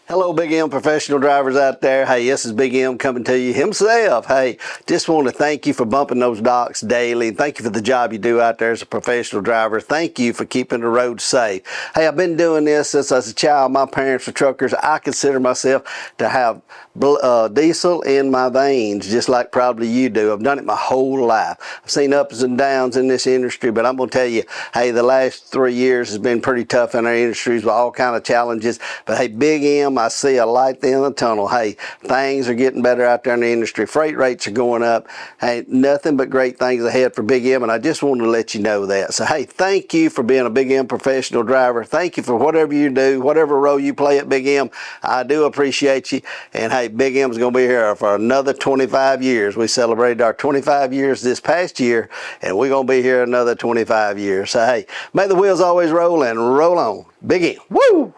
Hello, Big M professional drivers out there. Hey, this is Big M coming to you himself. Hey, just want to thank you for bumping those docks daily. Thank you for the job you do out there as a professional driver. Thank you for keeping the road safe. Hey, I've been doing this since I was a child. My parents were truckers. I consider myself to have diesel in my veins, just like probably you do. I've done it my whole life. I've seen ups and downs in this industry, but I'm going to tell you, hey, the last 3 years has been pretty tough in our industries with all kind of challenges. But hey, Big M, I see a light at the end of the tunnel. Hey, things are getting better out there in the industry. Freight rates are going up. Hey, nothing but great things ahead for Big M, and I just wanted to let you know that. So hey, thank you for being a Big M professional driver. Thank you for whatever you do, whatever role you play at Big M. I do appreciate you. And hey, Big M's going to be here for another 25 years. We celebrated our 25 years this past year, and we're going to be here another 25 years. So hey, may the wheels always roll and roll on. Big M. Woo!